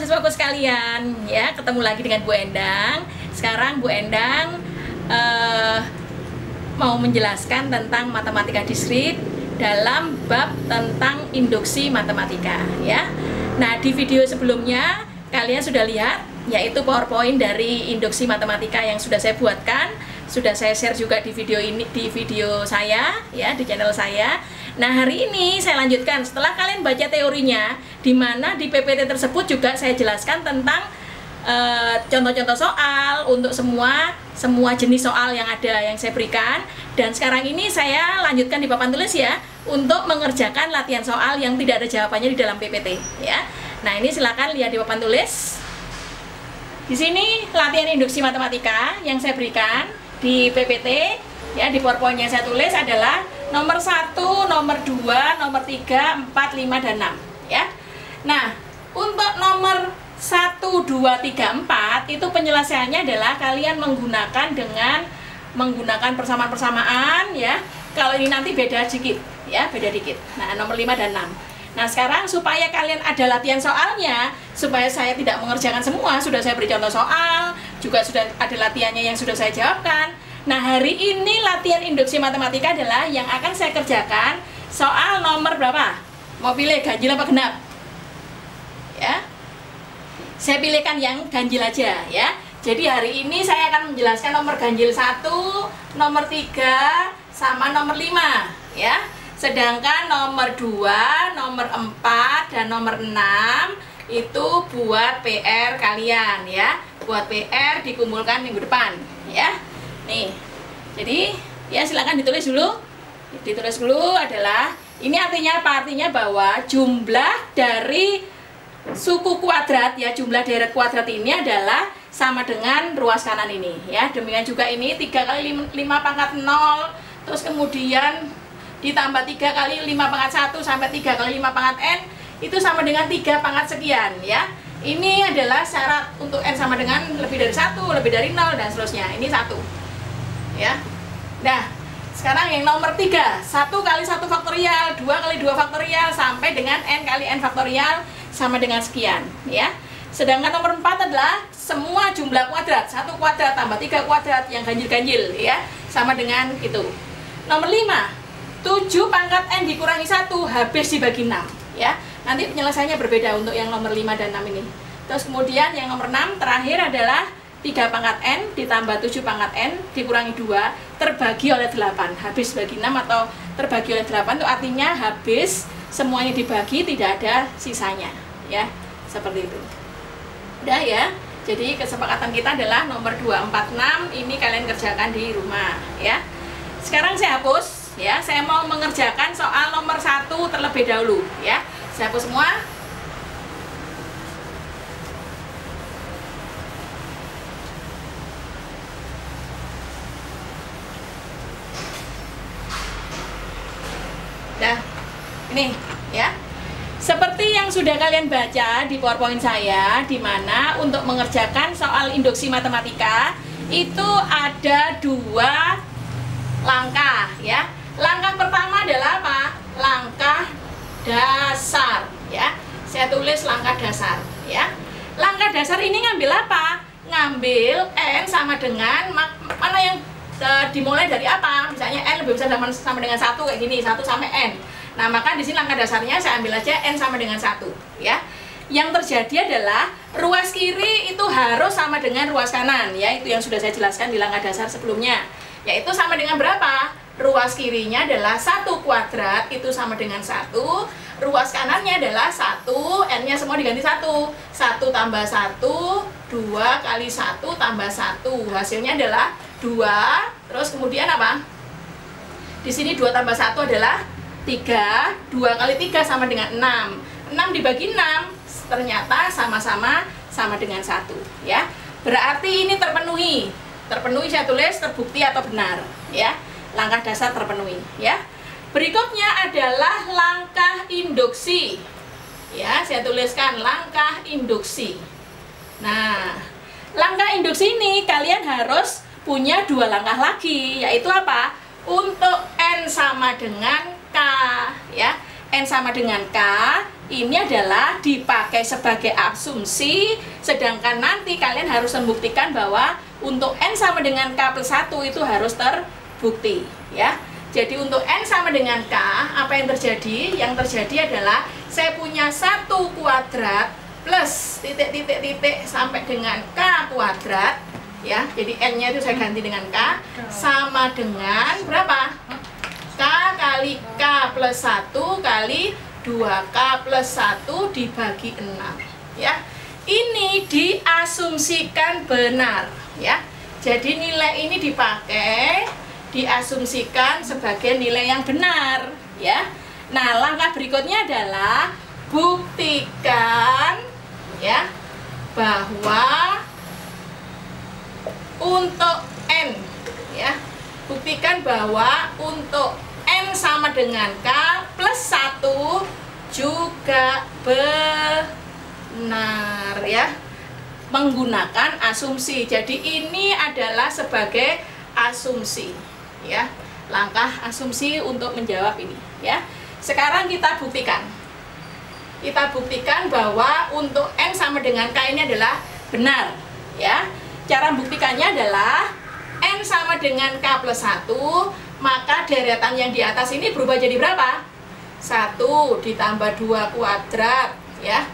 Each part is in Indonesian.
mahasiswaku sekalian, ya ketemu lagi dengan Bu Endang. Sekarang Bu Endang mau menjelaskan tentang matematika discrete dalam bab tentang induksi matematika, ya. Nah, di video sebelumnya kalian sudah lihat, yaitu PowerPoint dari induksi matematika yang sudah saya buatkan, sudah saya share juga di video ini, di video saya, ya, di channel saya. Nah, hari ini saya lanjutkan setelah kalian baca teorinya, di mana di PPT tersebut juga saya jelaskan tentang contoh-contoh soal untuk semua jenis soal yang ada yang saya berikan. Dan sekarang ini saya lanjutkan di papan tulis, ya, untuk mengerjakan latihan soal yang tidak ada jawabannya di dalam PPT, ya. Nah, ini silakan lihat di papan tulis. Di sini latihan induksi matematika yang saya berikan di PPT, ya, di PowerPoint yang saya tulis adalah nomor 1, nomor 2, nomor 3, 4, 5, dan 6, ya. Nah, untuk nomor 1, 2, 3, 4 itu penyelesaiannya adalah kalian menggunakan persamaan-persamaan, ya. Kalau ini nanti beda dikit, ya, beda dikit. Nah, nomor 5 dan 6. Nah, sekarang supaya kalian ada latihan soalnya, supaya saya tidak mengerjakan semua, sudah saya beri contoh soal, juga sudah ada latihannya yang sudah saya jawabkan. Nah, hari ini latihan induksi matematika adalah yang akan saya kerjakan soal nomor berapa? Mau pilih ganjil apa genap? Ya, saya pilihkan yang ganjil aja, ya. Jadi hari ini saya akan menjelaskan nomor ganjil 1, nomor 3, sama nomor 5, ya. Sedangkan nomor 2, nomor 4, dan nomor 6 itu buat PR kalian, ya. Buat PR dikumpulkan minggu depan, ya. Nih, jadi ya silakan ditulis dulu. Ditulis dulu adalah, ini artinya apa? Artinya bahwa jumlah dari suku kuadrat, ya, jumlah deret kuadrat ini adalah sama dengan ruas kanan ini, ya. Demikian juga ini 3 kali 5 pangkat 0, terus kemudian ditambah 3 kali 5 pangkat 1 sampai 3 kali 5 pangkat n itu sama dengan 3 pangkat sekian, ya. Ini adalah syarat untuk n sama dengan lebih dari 1, lebih dari 0, dan seterusnya. Ini 1, ya. Nah, sekarang yang nomor 3, 1 kali 1 faktorial, 2 kali 2 faktorial, sampai dengan n kali n faktorial sama dengan sekian, ya. Sedangkan nomor 4 adalah semua jumlah kuadrat, 1 kuadrat tambah 3 kuadrat yang ganjil-ganjil, ya, sama dengan itu. Nomor 5, 7 pangkat n dikurangi 1 habis dibagi 6, ya. Nanti penyelesaiannya berbeda untuk yang nomor 5 dan 6 ini. Terus kemudian yang nomor 6 terakhir adalah 3 pangkat n ditambah 7 pangkat n dikurangi 2 terbagi oleh 8. Habis bagi 6 atau terbagi oleh 8 itu artinya habis semuanya dibagi, tidak ada sisanya, ya. Seperti itu. Udah, ya. Jadi kesepakatan kita adalah nomor 2, 4, 6 ini kalian kerjakan di rumah, ya. Sekarang saya hapus, ya. Saya mau mengerjakan soal nomor 1 terlebih dahulu, ya. Saya hapus semua. Nah, ini, ya. Seperti yang sudah kalian baca di PowerPoint saya, di mana untuk mengerjakan soal induksi matematika itu ada 2 langkah, ya. Langkah pertama adalah apa? Langkah dasar, ya. Saya tulis langkah dasar, ya. Langkah dasar ini ngambil apa? Ngambil n sama dengan mana yang dimulai dari apa? Misalnya n lebih besar sama dengan 1 kayak gini, 1 sampai n. Nah, maka di sini langkah dasarnya saya ambil aja n sama dengan 1, ya. Yang terjadi adalah ruas kiri itu harus sama dengan ruas kanan, ya. Itu yang sudah saya jelaskan di langkah dasar sebelumnya. Yaitu sama dengan berapa? Ruas kirinya adalah 1 kuadrat itu sama dengan 1. Ruas kanannya adalah 1, n-nya semua diganti 1. 1 tambah 1, 2 kali 1 tambah 1. Hasilnya adalah 2. Terus kemudian apa? Di sini 2 tambah 1 adalah 3, 2 kali 3 sama dengan 6. 6 dibagi 6 ternyata sama-sama sama dengan 1, ya. Berarti ini terpenuhi. Terpenuhi saya tulis terbukti atau benar, ya. Langkah dasar terpenuhi, ya. Berikutnya adalah langkah induksi. Ya, saya tuliskan langkah induksi. Nah, langkah induksi ini kalian harus punya 2 langkah lagi, yaitu apa? Untuk n sama dengan k, ya. N sama dengan K ini adalah dipakai sebagai asumsi, sedangkan nanti kalian harus membuktikan bahwa untuk N sama dengan K plus 1 itu harus terbukti, ya. Jadi untuk N sama dengan K, apa yang terjadi? Yang terjadi adalah saya punya 1 kuadrat plus titik-titik-titik sampai dengan K kuadrat, ya. Jadi N-nya itu saya ganti dengan K, sama dengan berapa? K kali K plus 1 kali 2K plus 1 dibagi 6, ya. Ini diasumsikan benar, ya. Jadi nilai ini dipakai, diasumsikan sebagai nilai yang benar, ya. Nah, langkah berikutnya adalah buktikan, ya, bahwa untuk N, ya, buktikan bahwa untuk N sama dengan K plus 1 juga benar, ya, menggunakan asumsi. Jadi ini adalah sebagai asumsi, ya, langkah asumsi untuk menjawab ini, ya. Sekarang kita buktikan. Kita buktikan bahwa untuk N sama dengan K ini adalah benar, ya. Cara buktikannya adalah N sama dengan K plus 1, maka deretan yang di atas ini berubah jadi berapa? 1 ditambah 2 kuadrat, ya.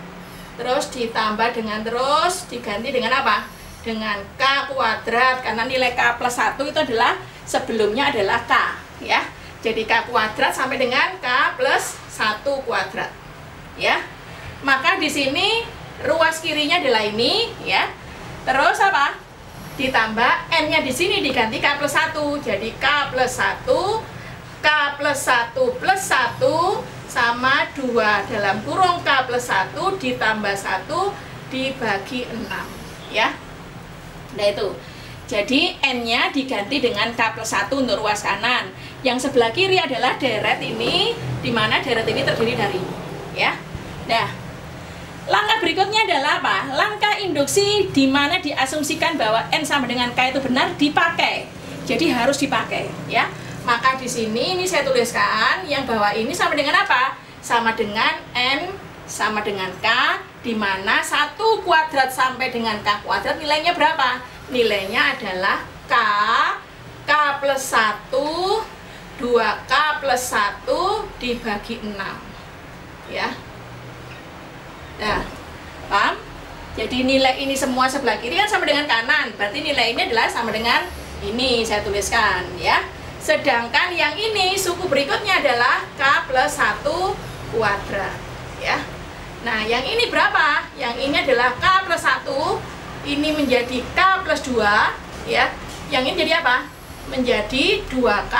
Terus ditambah dengan terus diganti dengan apa? Dengan K kuadrat, karena nilai K plus 1 itu adalah sebelumnya adalah K, ya. Jadi K kuadrat sampai dengan K plus 1 kuadrat, ya. Maka di sini ruas kirinya adalah ini, ya. Terus apa? Ditambah N-nya di sini diganti K plus 1. Jadi K plus 1, K plus 1 plus 1 sama 2 dalam kurung K plus 1 ditambah 1 dibagi 6, ya. Nah itu. Jadi N-nya diganti dengan K plus 1 untuk ruas kanan. Yang sebelah kiri adalah deret ini, di mana deret ini terdiri dari, ya. Nah, langkah berikutnya adalah apa? Langkah induksi di mana diasumsikan bahwa N sama dengan K itu benar dipakai. Jadi harus dipakai, ya. Maka di sini ini saya tuliskan yang bahwa ini sama dengan apa? Sama dengan N sama dengan K, di mana 1 kuadrat sampai dengan K kuadrat nilainya berapa? Nilainya adalah K, K plus 1, 2K plus 1 dibagi 6, ya. Nah, paham? Jadi nilai ini semua sebelah kiri kan sama dengan kanan, berarti nilai ini adalah sama dengan ini, saya tuliskan, ya. Sedangkan yang ini suku berikutnya adalah K plus 1 kuadrat, ya. Nah, yang ini berapa? Yang ini adalah K plus 1, ini menjadi K plus 2, ya. Yang ini jadi apa? Menjadi 2K,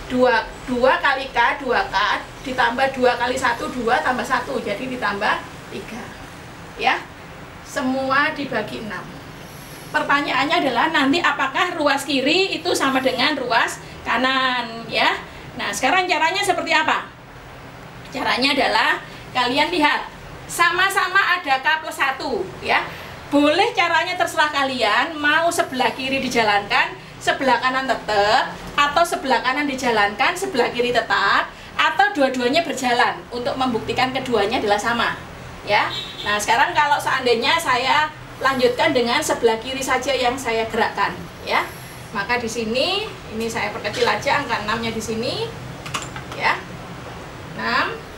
2 kali K, 2K, ditambah 2 kali 1, 2 tambah 1, jadi ditambah 3, ya. Semua dibagi 6. Pertanyaannya adalah nanti apakah ruas kiri itu sama dengan ruas kanan, ya. Nah, sekarang caranya seperti apa? Caranya adalah kalian lihat, sama-sama ada K plus 1, ya. Boleh caranya terserah kalian, mau sebelah kiri dijalankan, sebelah kanan tetap, atau sebelah kanan dijalankan, sebelah kiri tetap, atau dua-duanya berjalan untuk membuktikan keduanya adalah sama, ya. Nah, sekarang kalau seandainya saya lanjutkan dengan sebelah kiri saja yang saya gerakkan, ya. Maka di sini ini saya perkecil aja angka 6-nya di sini, ya. 6.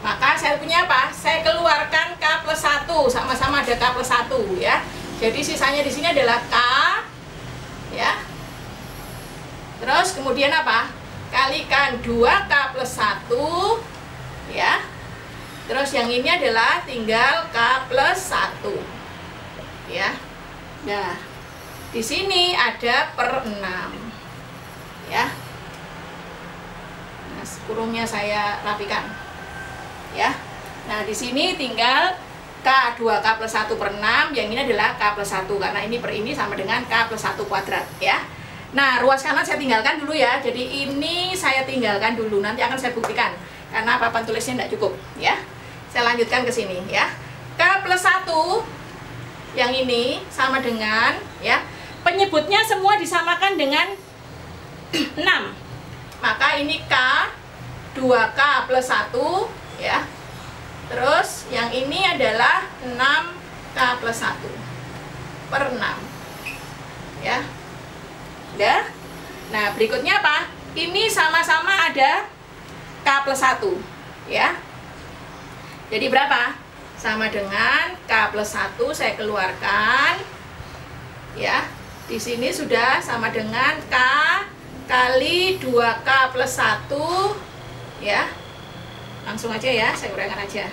Maka saya punya apa? Saya keluarkan K plus 1, sama-sama ada K plus 1, ya. Jadi sisanya di sini adalah K, ya. Terus kemudian apa? Kalikan 2K plus 1, ya. Terus yang ini adalah tinggal K plus 1, ya. Nah, di sini ada per 6, ya. Nah, kurungnya saya rapikan, ya. Nah, di sini tinggal K 2K plus 1 per 6, yang ini adalah K plus 1, karena ini per ini sama dengan K plus 1 kuadrat, ya. Nah, ruas kanan saya tinggalkan dulu, ya. Jadi ini saya tinggalkan dulu, nanti akan saya buktikan, karena papan tulisnya tidak cukup, ya. Saya lanjutkan ke sini, ya. K plus 1 yang ini sama dengan, ya, penyebutnya semua disamakan dengan 6. Maka ini K 2K plus 1 ya. Terus yang ini adalah 6K plus 1 per 6 ya. Udah. Nah, berikutnya apa? Ini sama-sama ada K plus 1 ya. Jadi berapa? Sama dengan K plus 1 saya keluarkan ya. Di sini sudah sama dengan K kali 2K plus 1 ya. Langsung aja ya, saya uraikan aja.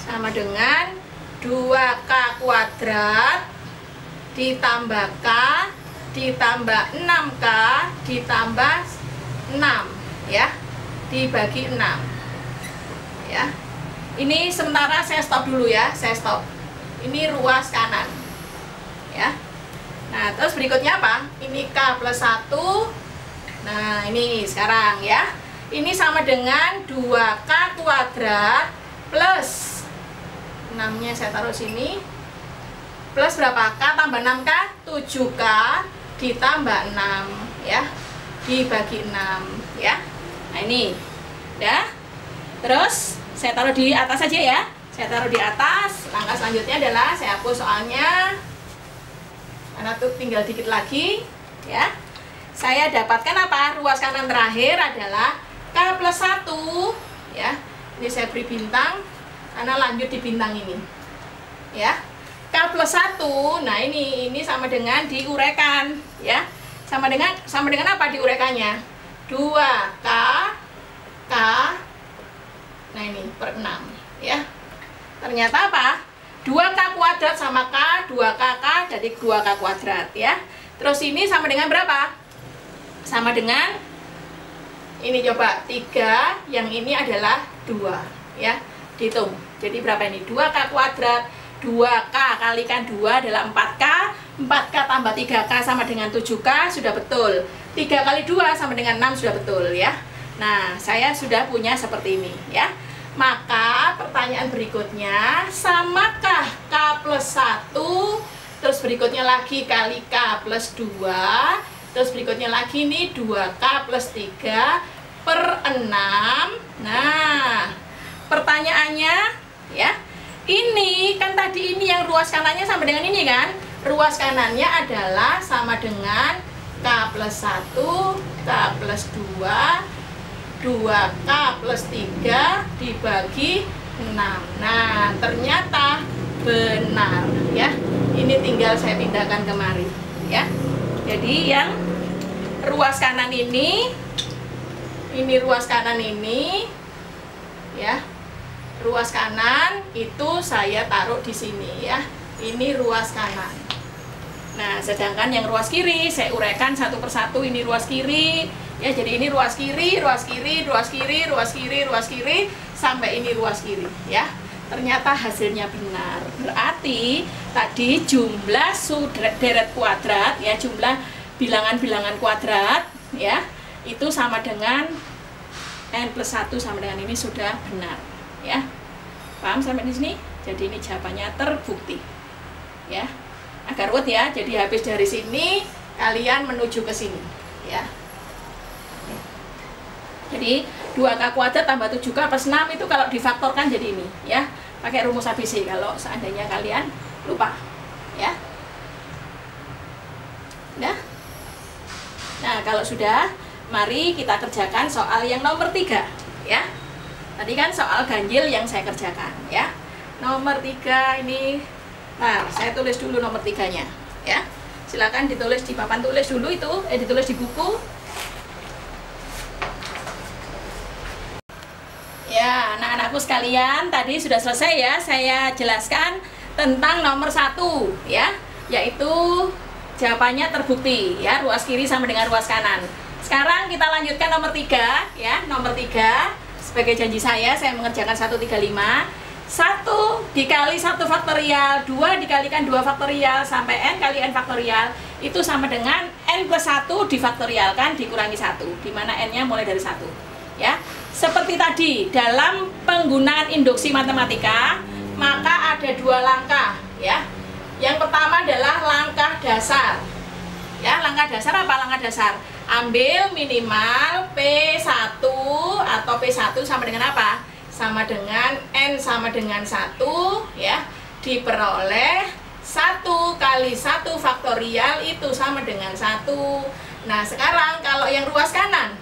Sama dengan 2K kuadrat ditambah K ditambah 6K ditambah 6 ya, dibagi 6 ya. Ini sementara saya stop dulu ya, saya stop. Ini ruas kanan ya. Nah, terus berikutnya apa? Ini K plus 1. Nah, ini sekarang ya. Ini sama dengan 2K kuadrat plus 6-nya saya taruh sini. Plus berapa? K tambah 6K, 7K ditambah 6 ya. Dibagi 6 ya. Nah, ini. Ya. Terus saya taruh di atas saja ya. Saya taruh di atas. Langkah selanjutnya adalah saya hapus soalnya. Karena tuh tinggal dikit lagi ya. Saya dapatkan apa? Ruas kanan terakhir adalah K plus 1 ya. Ini saya beri bintang karena lanjut di bintang ini ya. K plus 1. Nah, ini sama dengan diuraikan ya. Sama dengan apa diuraikannya? 2K K. Nah, ini per 6 ya. Ternyata apa? 2K kuadrat sama K, 2K K jadi 2K kuadrat ya. Terus ini sama dengan berapa? Sama dengan ini, coba 3, yang ini adalah 2 ya. Dihitung. Jadi berapa ini? 2K kuadrat, 2K kalikan 2 adalah 4K, 4K tambah 3K sama dengan 7K, sudah betul. 3 kali 2 sama dengan 6, sudah betul ya. Nah, saya sudah punya seperti ini ya. Maka pertanyaan berikutnya, samakah K plus 1, terus berikutnya lagi kali K plus 2, terus berikutnya lagi nih 2K plus 3 per 6. Nah, pertanyaannya ya, ini kan tadi ini yang ruas kanannya sama dengan ini kan. Ruas kanannya adalah sama dengan K plus 1, K plus 2, 2K plus 3 dibagi 6. Nah, ternyata benar ya. Ini tinggal saya pindahkan kemari ya. Jadi yang ruas kanan ini ruas kanan ini ya. Ruas kanan itu saya taruh di sini ya. Ini ruas kanan. Nah, sedangkan yang ruas kiri saya uraikan satu persatu. Ini ruas kiri ya. Jadi ini ruas kiri, ruas kiri, ruas kiri, ruas kiri, ruas kiri sampai ini ruas kiri ya. Ternyata hasilnya benar. Berarti tadi jumlah deret kuadrat ya, jumlah bilangan-bilangan kuadrat ya, itu sama dengan n plus 1 sama dengan ini sudah benar ya. Paham sampai di sini? Jadi ini jawabannya terbukti ya. Agak ruwet ya. Jadi habis dari sini kalian menuju ke sini ya. Jadi 2K kuadrat tambah 7K plus 6 itu kalau difaktorkan jadi ini ya. Pakai rumus ABC kalau seandainya kalian lupa ya. Nah, kalau sudah, mari kita kerjakan soal yang nomor 3 ya. Tadi kan soal ganjil yang saya kerjakan ya. Nomor 3 ini, nah saya tulis dulu nomor 3-nya ya. Silakan ditulis di papan tulis dulu itu, ditulis di buku. Ya, anak-anakku sekalian, tadi sudah selesai ya, saya jelaskan tentang nomor 1 ya, yaitu jawabannya terbukti ya, ruas kiri sama dengan ruas kanan. Sekarang kita lanjutkan nomor 3 ya. Nomor 3, sebagai janji saya mengerjakan 135. 1 dikali 1 faktorial, 2 dikalikan 2 faktorial sampai n kali n faktorial itu sama dengan n plus 1 difaktorialkan dikurangi 1, dimana n-nya mulai dari 1 ya. Seperti tadi dalam penggunaan induksi matematika, maka ada 2 langkah ya. Yang pertama adalah langkah dasar. Ya, langkah dasar apa? Langkah dasar ambil minimal P1 atau P1 sama dengan apa? Sama dengan N sama dengan 1 ya, diperoleh 1 kali 1 faktorial itu sama dengan 1. Nah, sekarang kalau yang ruas kanan,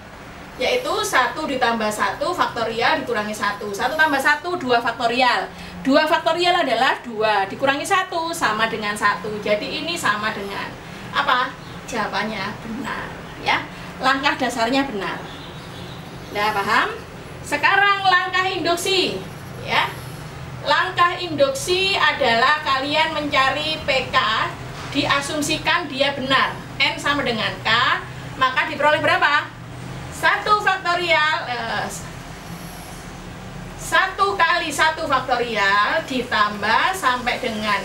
yaitu 1 ditambah 1 faktorial dikurangi 1. 1 tambah 1, 2 faktorial. 2 faktorial adalah 2 dikurangi 1 sama dengan 1. Jadi ini sama dengan apa? Jawabannya benar ya. Langkah dasarnya benar. Udah paham? Sekarang langkah induksi ya. Langkah induksi adalah kalian mencari PK, diasumsikan dia benar. N sama dengan K, maka diperoleh berapa? 1 faktorial 1 kali 1 faktorial ditambah sampai dengan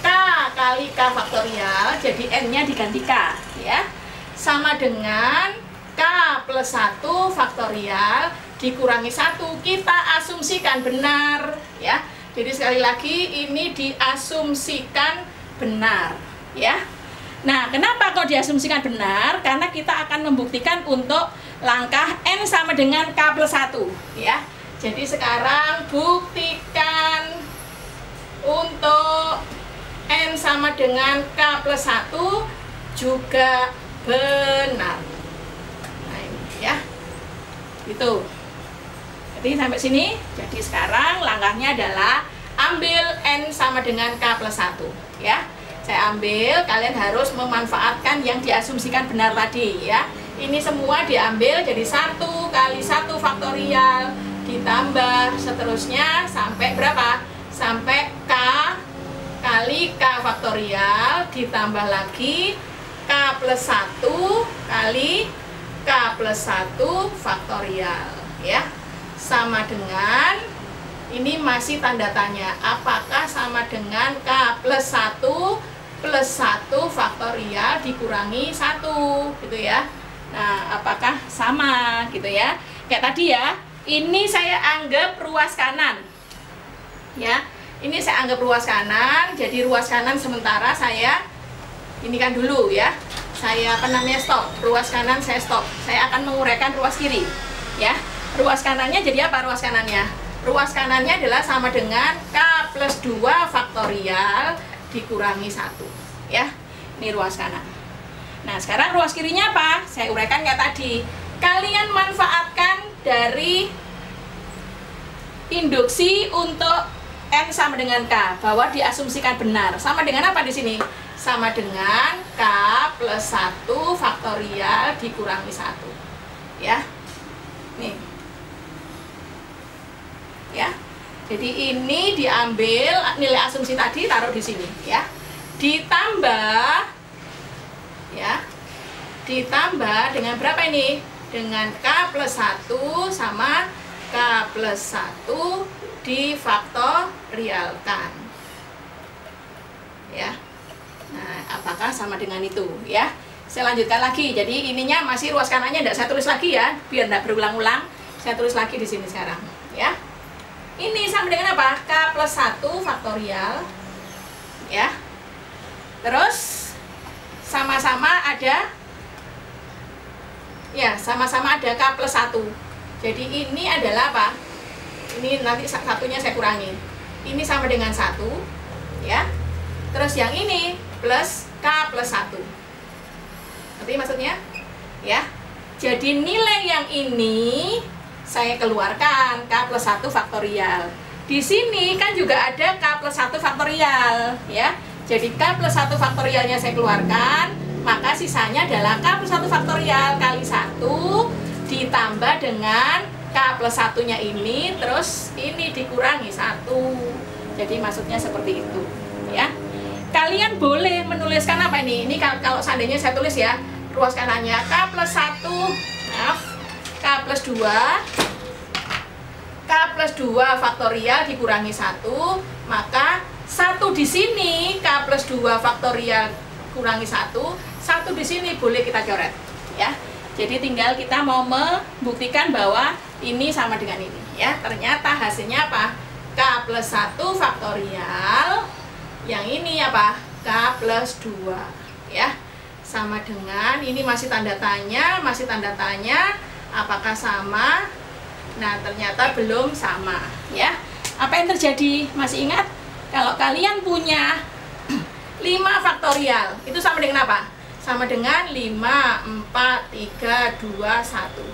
K kali K faktorial, jadi N-nya diganti K ya, sama dengan K plus 1 faktorial dikurangi 1. Kita asumsikan benar ya. Jadi sekali lagi ini diasumsikan benar ya. Nah, kenapa kok diasumsikan benar? Karena kita akan membuktikan untuk langkah N sama dengan K plus 1 ya. Jadi sekarang buktikan untuk N sama dengan K plus 1 juga benar. Nah ini ya, itu. Jadi sampai sini. Jadi sekarang langkahnya adalah ambil N sama dengan K plus 1 ya. Saya ambil, kalian harus memanfaatkan yang diasumsikan benar tadi ya. Ini semua diambil jadi 1 kali 1 faktorial ditambah seterusnya sampai berapa? Sampai K kali K faktorial ditambah lagi K plus 1 kali K plus 1 faktorial ya, sama dengan ini masih tanda tanya, apakah sama dengan K plus 1 plus 1 faktorial dikurangi 1 gitu ya. Nah, apakah sama gitu ya. Kayak tadi ya, ini saya anggap ruas kanan ya. Ini saya anggap ruas kanan, jadi ruas kanan sementara saya ini kan dulu ya. Saya stop. Ruas kanan saya stop. Saya akan menguraikan ruas kiri ya. Ruas kanannya jadi apa ruas kanannya? Ruas kanannya adalah sama dengan K plus 2 faktorial dikurangi 1 ya. Ini ruas kanan. Nah, sekarang ruas kirinya apa? Saya uraikan kayak tadi. Kalian manfaatkan dari induksi untuk N sama dengan K, bahwa diasumsikan benar. Sama dengan apa di sini? Sama dengan K plus 1 faktorial dikurangi 1 ya. Nih ya. Jadi ini diambil nilai asumsi tadi, taruh di sini ya. Ditambah ya. Ditambah dengan berapa ini? Dengan K plus 1 sama K plus 1 difaktorialkan ya. Nah, apakah sama dengan itu ya? Saya lanjutkan lagi. Jadi ininya masih ruas kanannya, tidak saya tulis lagi ya, biar tidak berulang-ulang. Saya tulis lagi di sini sekarang ya. Ini sama dengan apa? K plus 1 faktorial ya. Terus sama-sama ada ya, sama-sama ada K plus 1. Jadi ini adalah apa? Ini nanti satunya saya kurangi. Ini sama dengan 1 ya. Terus yang ini plus K plus 1. Ngerti maksudnya? Ya. Jadi nilai yang ini saya keluarkan K plus 1 faktorial. Di sini kan juga ada K plus 1 faktorial ya. Jadi K plus 1 faktorialnya saya keluarkan, maka sisanya adalah K plus 1 faktorial kali 1 ditambah dengan K plus 1-nya ini, terus ini dikurangi 1. Jadi maksudnya seperti itu ya. Kalian boleh menuliskan apa ini? Ini kalau seandainya saya tulis ya, ruas kanannya K plus 1, maaf, K plus 2 faktorial dikurangi 1, maka 1 di sini K plus 2 faktorial kurangi 1 di sini boleh kita coret ya. Jadi tinggal kita mau membuktikan bahwa ini sama dengan ini ya. Ternyata hasilnya apa? K plus 1 faktorial, yang ini apa? K plus 2 ya. sama dengan, ini masih tanda tanya, apakah sama? Nah, ternyata belum sama, ya. Apa yang terjadi? Masih ingat? Kalau kalian punya 5 faktorial, itu sama dengan apa? Sama dengan 5, 4, 3, 2, 1.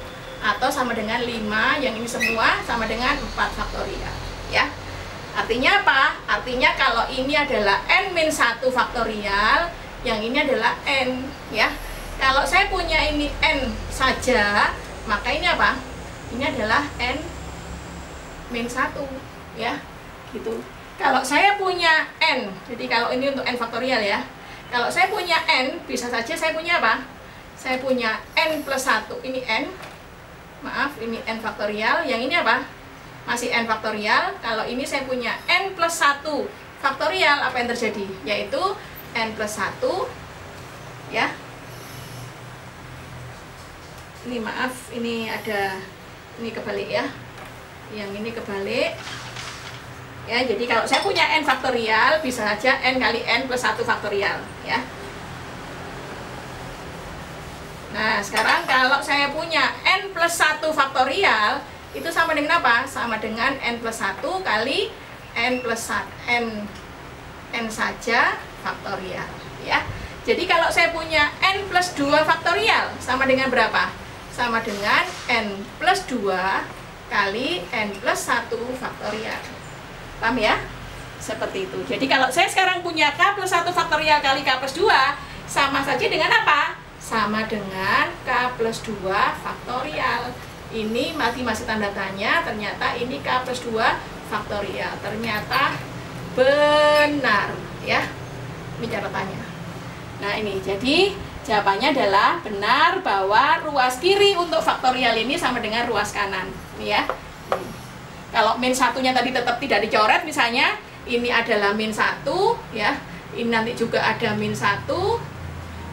Atau sama dengan 5, yang ini semua sama dengan 4 faktorial, ya. Artinya apa? Artinya kalau ini adalah n-1 faktorial, yang ini adalah n, ya. Kalau saya punya ini n saja, maka ini apa? Ini adalah n-1, ya. Gitu. Kalau saya punya n, jadi kalau ini untuk n faktorial ya. Kalau saya punya n, bisa saja saya punya apa? Saya punya n plus 1, ini n. Maaf, ini n faktorial, yang ini apa? Masih n faktorial. Kalau ini saya punya n plus 1 faktorial, apa yang terjadi? Yaitu n plus 1, ya. Ini maaf, ini ada, ini kebalik ya. Yang ini kebalik. Ya, jadi kalau saya punya n faktorial, bisa saja n kali n plus 1 faktorial, ya. Nah, sekarang kalau saya punya n plus 1 faktorial, itu sama dengan apa? Sama dengan n plus 1 kali n plus 1, n saja faktorial, ya. Jadi kalau saya punya n plus 2 faktorial, sama dengan berapa? Sama dengan n plus 2 kali n plus 1 faktorial. Paham ya? Seperti itu. Jadi kalau saya sekarang punya k plus 1 faktorial kali k plus 2, sama saja dengan apa? Sama dengan k plus 2 faktorial. Ini masih tanda tanya, ternyata ini k plus 2 faktorial. Ternyata benar, ya. Ini catatannya. Nah, ini jadi jawabannya adalah benar bahwa ruas kiri untuk faktorial ini sama dengan ruas kanan, ini ya. Kalau min satunya tadi tetap tidak dicoret, misalnya ini adalah min 1, ya. Ini nanti juga ada min 1,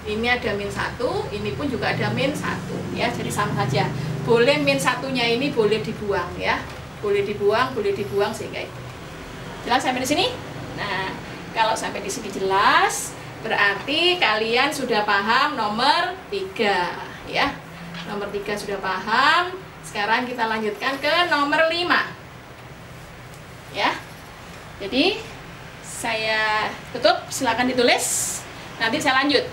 ini ada min 1, ini pun juga ada min 1, ya. Jadi sama saja. Boleh min satunya ini boleh dibuang, ya. Boleh dibuang sehingga itu. Jelas sampai di sini? Nah, kalau sampai di sini jelas, berarti kalian sudah paham nomor 3, ya. Nomor 3 sudah paham. Sekarang kita lanjutkan ke nomor 5. Ya. Jadi saya tutup, silakan ditulis. Nanti saya lanjut.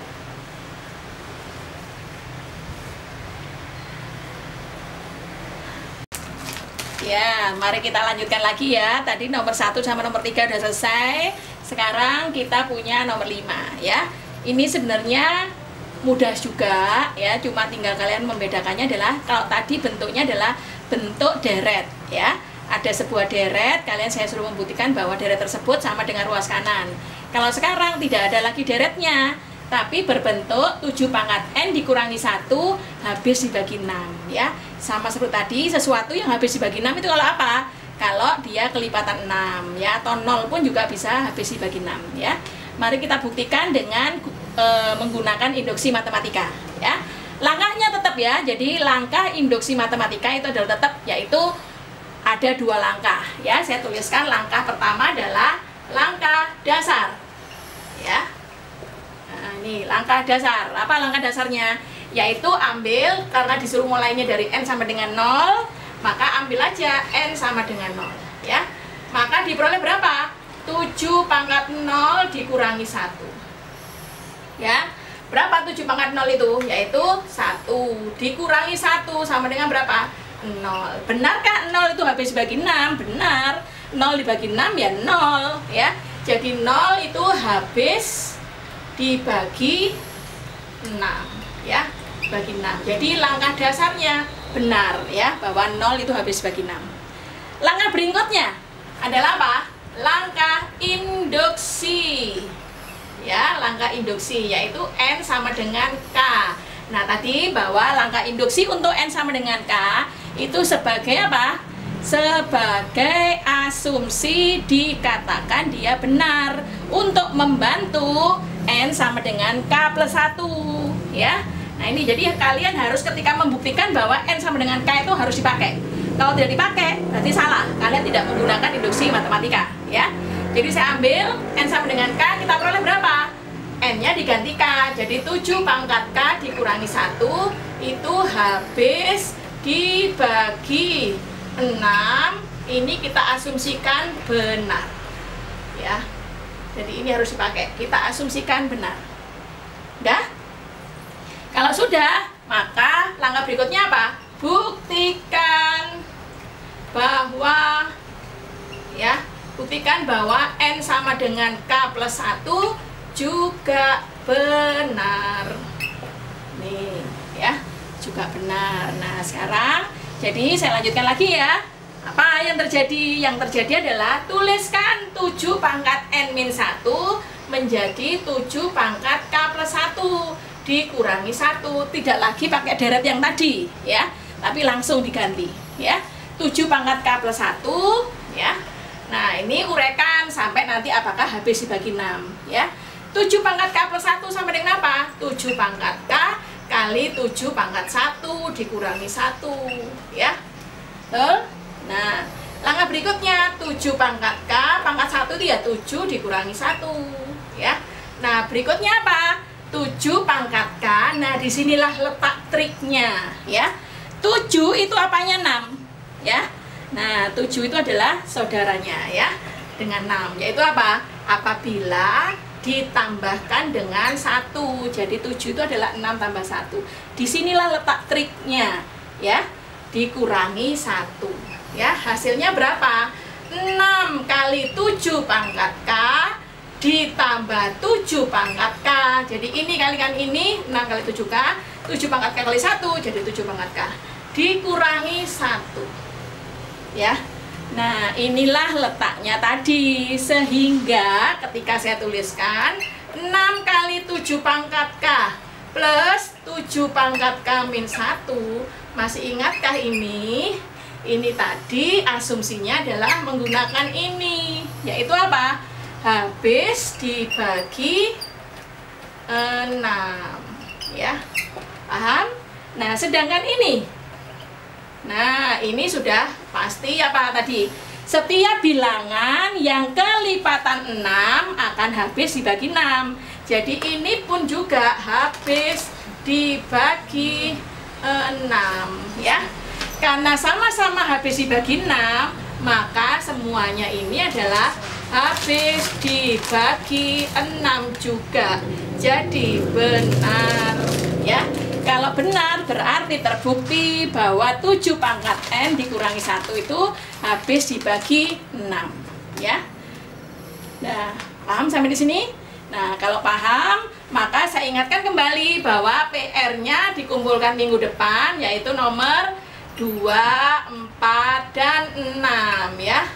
Ya, mari kita lanjutkan lagi ya. Tadi nomor 1 sama nomor 3 udah selesai. Sekarang kita punya nomor 5, ya. Ini sebenarnya mudah juga, ya. Cuma tinggal kalian membedakannya adalah kalau tadi bentuknya adalah bentuk deret, ya. Ada sebuah deret, kalian saya suruh membuktikan bahwa deret tersebut sama dengan ruas kanan. Kalau sekarang tidak ada lagi deretnya, tapi berbentuk 7 pangkat n dikurangi 1 habis dibagi 6, ya. Sama seperti tadi, sesuatu yang habis dibagi 6 itu kalau apa? Kalau dia kelipatan 6, ya, atau 0 pun juga bisa habis dibagi 6, ya. Mari kita buktikan dengan menggunakan induksi matematika, ya. Langkahnya tetap ya, jadi langkah induksi matematika itu adalah tetap, yaitu ada 2 langkah, ya. Saya tuliskan langkah pertama adalah langkah dasar, ya. Nah, ini langkah dasar. Apa langkah dasarnya? Yaitu ambil, karena disuruh mulainya dari n sama dengan 0, maka ambil aja n sama dengan 0, ya. Maka diperoleh berapa? 7 pangkat 0 dikurangi 1, ya. Berapa 7 pangkat 0 itu? Yaitu 1 dikurangi 1 sama dengan berapa? 0. Benarkah 0 itu habis dibagi 6? Benar. 0 dibagi 6 ya 0, ya. Jadi 0 itu habis dibagi 6, ya. Bagi 6. Jadi langkah dasarnya benar, ya, bahwa 0 itu habis dibagi 6. Langkah berikutnya adalah apa? Langkah induksi. Ya, langkah induksi yaitu n sama dengan k. Nah, tadi bahwa langkah induksi untuk n sama dengan k itu sebagai apa? Sebagai asumsi dikatakan dia benar untuk membantu n sama dengan k plus 1, ya. Nah, ini jadi kalian harus ketika membuktikan bahwa n sama dengan k itu harus dipakai. Kalau tidak dipakai, berarti salah. Kalian tidak menggunakan induksi matematika, ya. Jadi saya ambil n sama dengan k, kita peroleh berapa? N-nya digantikan. Jadi 7 pangkat K dikurangi 1 itu habis dibagi 6. Ini kita asumsikan benar. Ya. Jadi ini harus dipakai. Kita asumsikan benar. Udah? Kalau sudah, maka langkah berikutnya apa? Buktikan bahwa buktikan bahwa N sama dengan K plus 1 juga benar. Nih, ya, juga benar. Nah, sekarang jadi saya lanjutkan lagi ya. Apa yang terjadi? Yang terjadi adalah tuliskan 7 pangkat N-1 menjadi 7 pangkat K plus 1 dikurangi 1. Tidak lagi pakai deret yang tadi, ya, tapi langsung diganti, ya. 7 pangkat K plus 1, ya. Nah, ini urekan sampai nanti apakah habis dibagi 6, ya. 7 pangkat K plus 1 sampai dengan apa? 7 pangkat K kali 7 pangkat 1 dikurangi 1, ya. Betul? Nah, langkah berikutnya 7 pangkat K pangkat 1 itu ya 7 dikurangi 1, ya. Nah, berikutnya apa? 7 pangkat K. Nah, disinilah letak triknya, ya. 7 itu apanya? 6, ya. Nah, 7 itu adalah saudaranya, ya, dengan 6, yaitu apa? Apabila ditambahkan dengan 1. Jadi 7 itu adalah 6 tambah 1. Disinilah letak triknya, ya. Dikurangi 1, ya. Hasilnya berapa? 6 kali 7 pangkat K ditambah 7 pangkat K. Jadi ini kalikan ini, 6 kali 7K, 7 pangkat K kali 1, jadi 7 pangkat K. Dikurangi 1. Ya. Nah, inilah letaknya tadi. Sehingga ketika saya tuliskan 6 kali 7 pangkat K plus 7 pangkat K min 1, masih ingatkah ini? Ini tadi asumsinya adalah menggunakan ini, yaitu apa? Habis dibagi 6, ya. Paham? Nah, sedangkan ini, nah, ini sudah pasti apa tadi? Setiap bilangan yang kelipatan 6 akan habis dibagi 6. Jadi ini pun juga habis dibagi 6, ya. Karena sama-sama habis dibagi 6, maka semuanya ini adalah habis dibagi 6 juga. Jadi benar, ya. Kalau benar berarti terbukti bahwa 7 pangkat N dikurangi 1 itu habis dibagi 6, ya. Nah, paham sampai di sini? Nah, kalau paham, maka saya ingatkan kembali bahwa PR-nya dikumpulkan minggu depan, yaitu nomor 2, 4, dan 6, ya.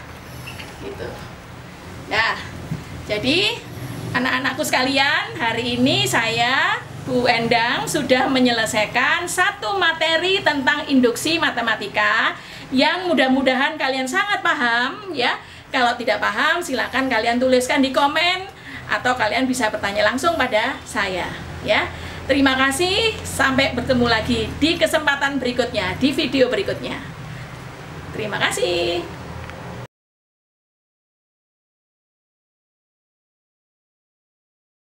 Gitu. Nah, jadi anak-anakku sekalian, hari ini saya Bu Endang sudah menyelesaikan satu materi tentang induksi matematika yang mudah-mudahan kalian sangat paham, ya. Kalau tidak paham silakan kalian tuliskan di komen atau kalian bisa bertanya langsung pada saya, ya. Terima kasih, sampai bertemu lagi di kesempatan berikutnya, di video berikutnya. Terima kasih.